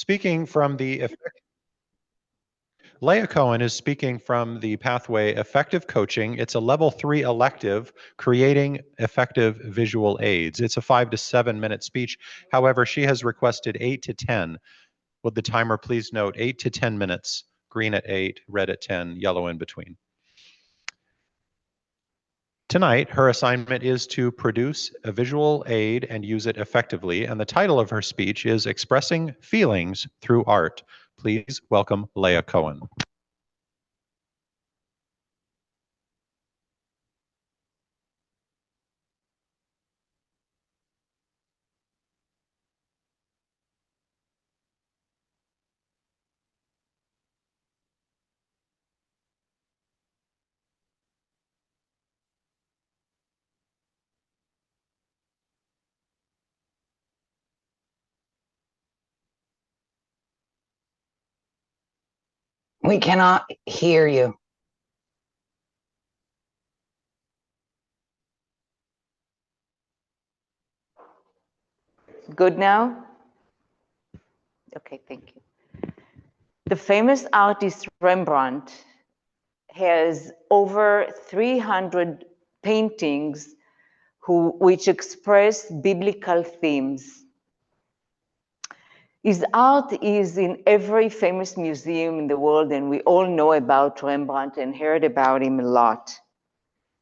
Speaking from the Leah Cohen is speaking from the pathway Effective Coaching. It's a level 3 elective, creating effective visual aids. It's a 5 to 7 minute speech. However, she has requested 8 to 10. Would the timer please note 8 to 10 minutes, green at 8, red at 10, yellow in between. Tonight, her assignment is to produce a visual aid and use it effectively, and the title of her speech is Expressing Feelings Through Art. Please welcome Leah Cohen. We cannot hear you. Good now? Okay, thank you. The famous artist Rembrandt has over 300 paintings which express biblical themes. His art is in every famous museum in the world, and we all know about Rembrandt and heard about him a lot.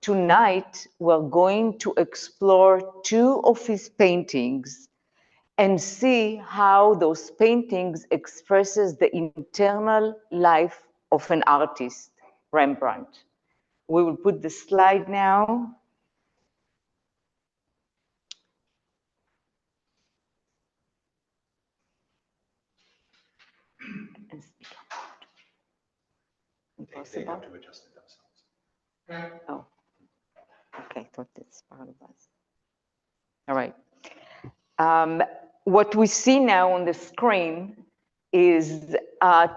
Tonight, we're going to explore 2 of his paintings and see how those paintings expresses the internal life of an artist, Rembrandt. We will put the slide now. They have to adjust it themselves. Oh, okay, I thought that's part of us. All right. What we see now on the screen is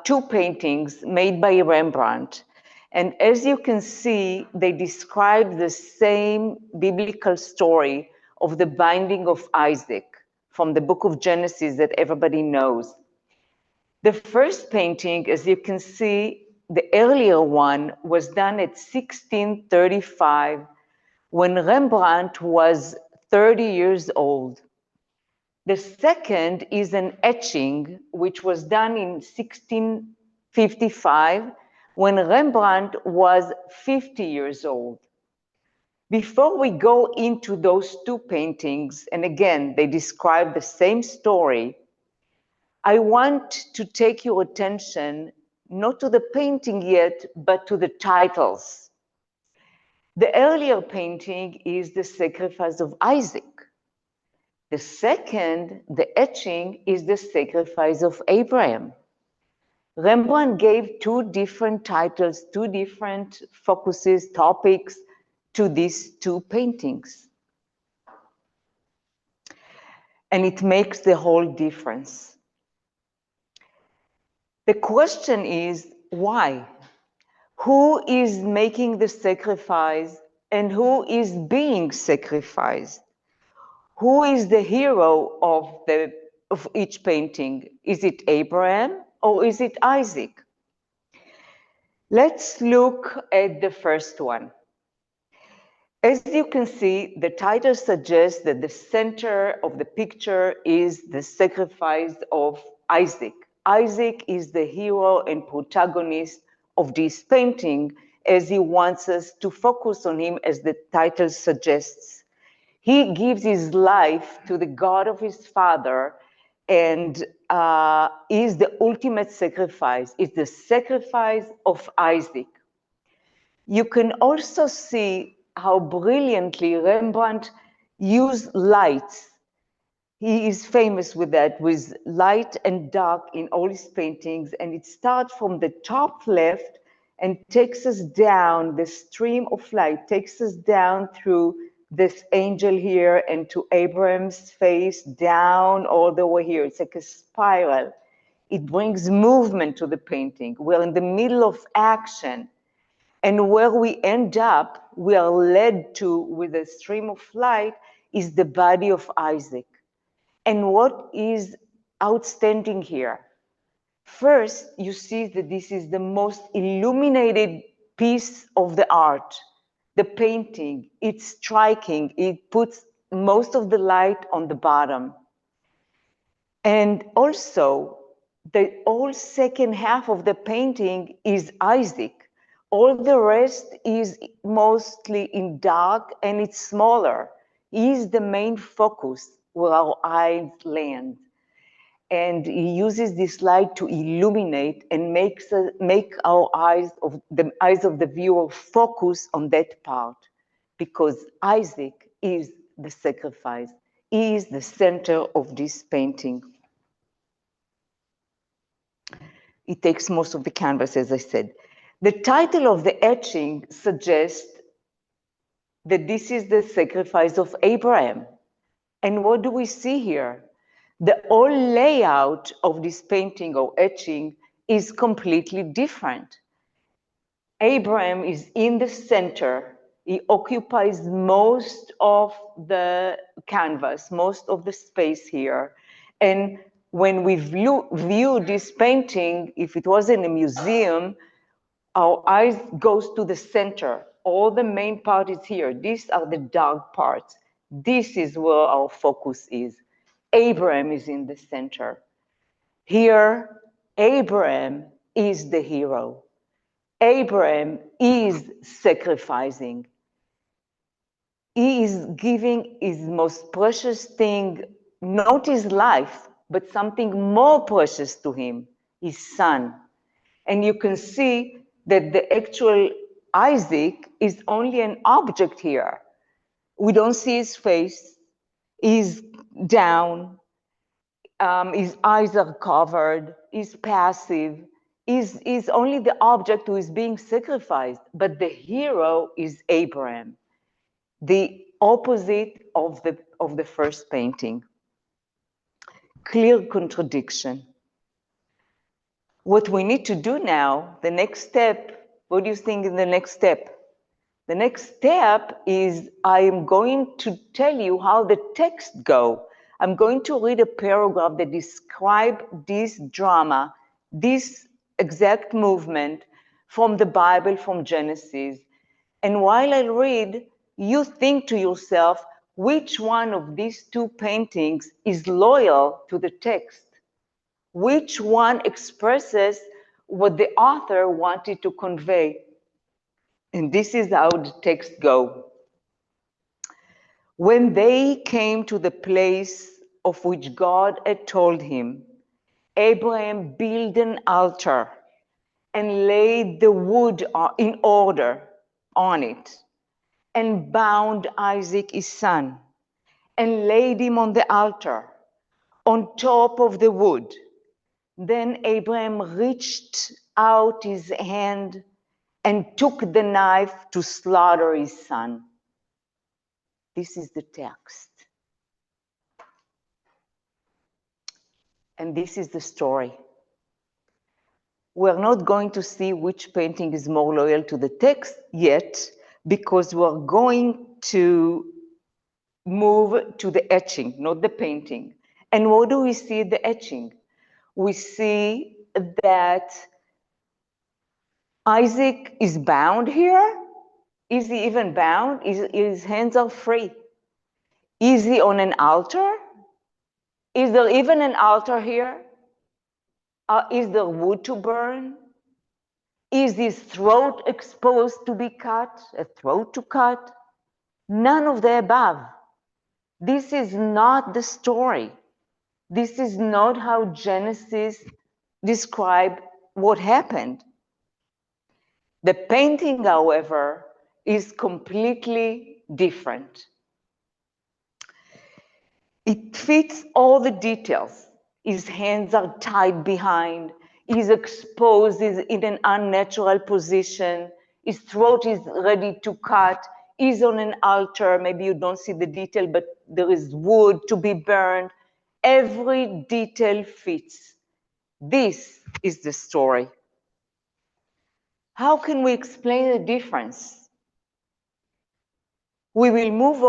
2 paintings made by Rembrandt. And as you can see, they describe the same biblical story of the binding of Isaac from the book of Genesis that everybody knows. The first painting, as you can see, the earlier one was done at 1635 when Rembrandt was 30 years old. The second is an etching, which was done in 1655 when Rembrandt was 50 years old. Before we go into those 2 paintings, and again, they describe the same story, I want to take your attention not to the painting yet, but to the titles. The earlier painting is the sacrifice of Isaac. The second, the etching, is the sacrifice of Abraham. Rembrandt gave 2 different titles, 2 different focuses, topics to these 2 paintings. And it makes the whole difference. The question is, why? Who is making the sacrifice and who is being sacrificed? Who is the hero of each painting? Is it Abraham or is it Isaac? Let's look at the first one. As you can see, the title suggests that the center of the picture is the sacrifice of Isaac. Isaac is the hero and protagonist of this painting, as he wants us to focus on him, as the title suggests. He gives his life to the God of his father and is the ultimate sacrifice. It's the sacrifice of Isaac. You can also see how brilliantly Rembrandt used lights. He is famous with that, with light and dark in all his paintings, and it starts from the top left and takes us down, the stream of light takes us down through this angel here and to Abraham's face, down all the way here. It's like a spiral. It brings movement to the painting. We're in the middle of action. And where we end up, we are led to, with a stream of light, is the body of Isaac. And what is outstanding here. First, you see that this is the most illuminated piece of the art. The painting, it's striking. It puts most of the light on the bottom. And also, the whole second half of the painting is Isaac. All the rest is mostly in dark and it's smaller. He is the main focus where our eyes land. And he uses this light to illuminate and make our eyes of the viewer focus on that part, because Isaac is the sacrifice. He is the center of this painting. It takes most of the canvas, as I said. The title of the etching suggests that this is the sacrifice of Abraham. And what do we see here? The whole layout of this painting or etching is completely different. Abraham is in the center. He occupies most of the canvas, most of the space here. And when we view this painting, if it was in a museum, our eyes goes to the center. All the main part is here. These are the dark parts. This is where our focus is. Abraham is in the center. Here, Abraham is the hero. Abraham is sacrificing. He is giving his most precious thing, not his life, but something more precious to him, his son. And you can see that the actual Isaac is only an object here. We don't see his face. He's down. His eyes are covered. He's passive. He's only the object who is being sacrificed. But the hero is Abraham, the opposite of the first painting. Clear contradiction. What we need to do now, the next step, what do you think is the next step? The next step is I am going to tell you how the text go. I'm going to read a paragraph that describes this drama, this exact movement from the Bible, from Genesis. And while I read, you think to yourself, which one of these two paintings is loyal to the text? Which one expresses what the author wanted to convey? And this is how the text goes. When they came to the place of which God had told him, Abraham built an altar and laid the wood in order on it, and bound Isaac his son, and laid him on the altar, on top of the wood. Then Abraham reached out his hand and took the knife to slaughter his son. This is the text. And this is the story. We're not going to see which painting is more loyal to the text yet, because we're going to move to the etching, not the painting. And what do we see in the etching? We see that Isaac is bound here. Is he even bound? His hands are free. Is he on an altar? Is there even an altar here? Is there wood to burn? Is his throat exposed to be cut? A throat to cut? None of the above. This is not the story. This is not how Genesis describes what happened. The painting, however, is completely different. It fits all the details. His hands are tied behind. He's exposed, he's in an unnatural position. His throat is ready to cut. He's on an altar. Maybe you don't see the detail, but there is wood to be burned. Every detail fits. This is the story. How can we explain the difference? We will move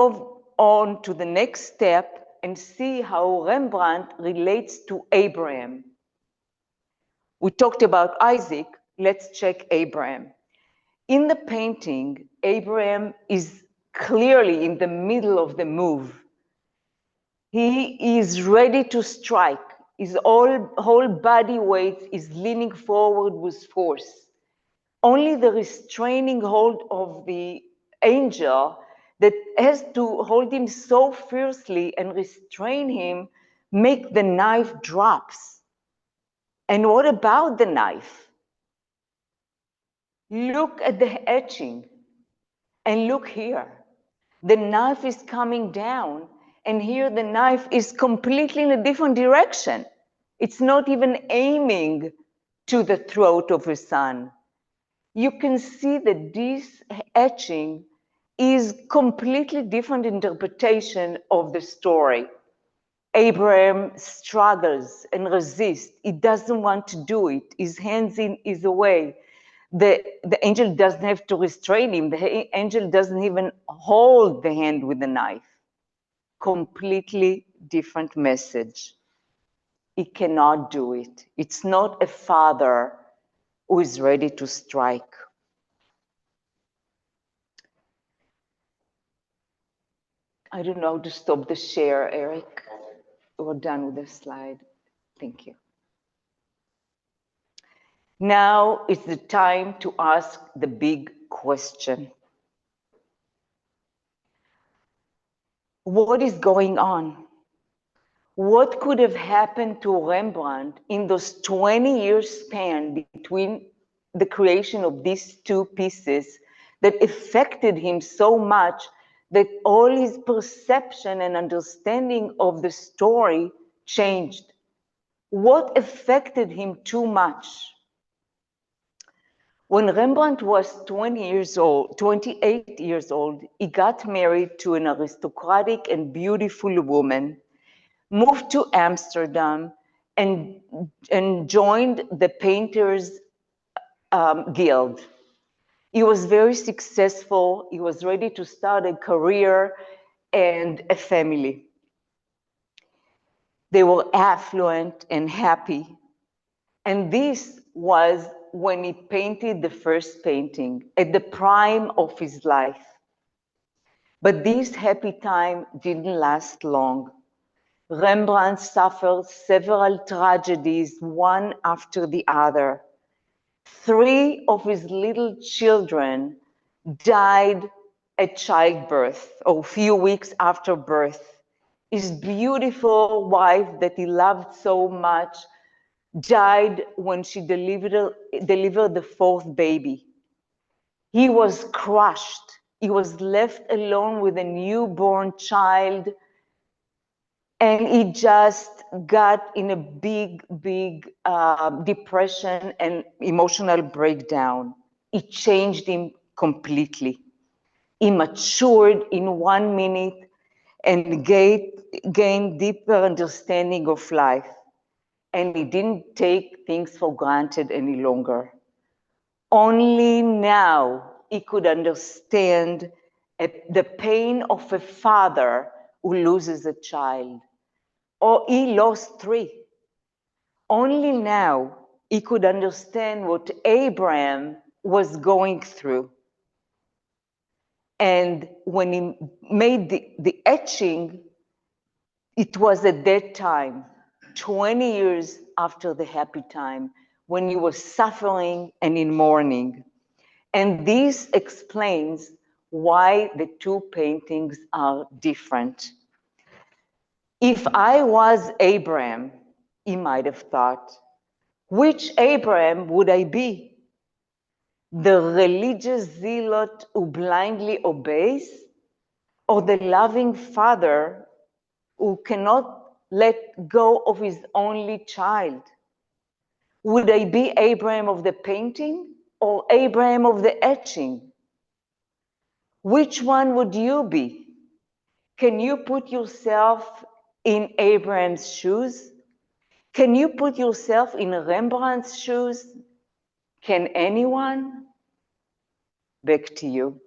on to the next step and see how Rembrandt relates to Abraham. We talked about Isaac, let's check Abraham. In the painting, Abraham is clearly in the middle of the move. He is ready to strike. His whole body weight is leaning forward with force. Only the restraining hold of the angel that has to hold him so fiercely and restrain him make the knife drops. And what about the knife? Look at the etching and look here. The knife is coming down, and here the knife is completely in a different direction. It's not even aiming to the throat of his son. You can see that this etching is completely different interpretation of the story. Abraham struggles and resists. He doesn't want to do it. His hands in his way. The angel doesn't have to restrain him. The angel doesn't even hold the hand with the knife. Completely different message. He cannot do it. It's not a father who is ready to strike. I don't know how to stop the share, Eric. We're done with the slide. Thank you. Now is the time to ask the big question. What is going on? What could have happened to Rembrandt in those 20 years span between the creation of these two pieces that affected him so much that all his perception and understanding of the story changed? What affected him too much? When Rembrandt was 28 years old, he got married to an aristocratic and beautiful woman, moved to Amsterdam, and joined the Painters Guild. He was very successful. He was ready to start a career and a family. They were affluent and happy. And this was when he painted the first painting, at the prime of his life. But this happy time didn't last long. Rembrandt suffered several tragedies, one after the other. 3 of his little children died at childbirth, or a few weeks after birth. His beautiful wife that he loved so much died when she delivered the 4th baby. He was crushed. He was left alone with a newborn child, and he just got in a big depression and emotional breakdown. It changed him completely. He matured in 1 minute and gained deeper understanding of life. And he didn't take things for granted any longer. Only now he could understand the pain of a father who loses a child. Or he lost 3. Only now he could understand what Abraham was going through. And when he made the etching, it was at that time, 20 years after the happy time, when he was suffering and in mourning. And this explains why the 2 paintings are different. If I was Abraham, he might have thought, which Abraham would I be? The religious zealot who blindly obeys, or the loving father who cannot let go of his only child? Would I be Abraham of the painting or Abraham of the etching? Which one would you be? Can you put yourself in Abraham's shoes? Can you put yourself in Rembrandt's shoes? Can anyone? Back to you.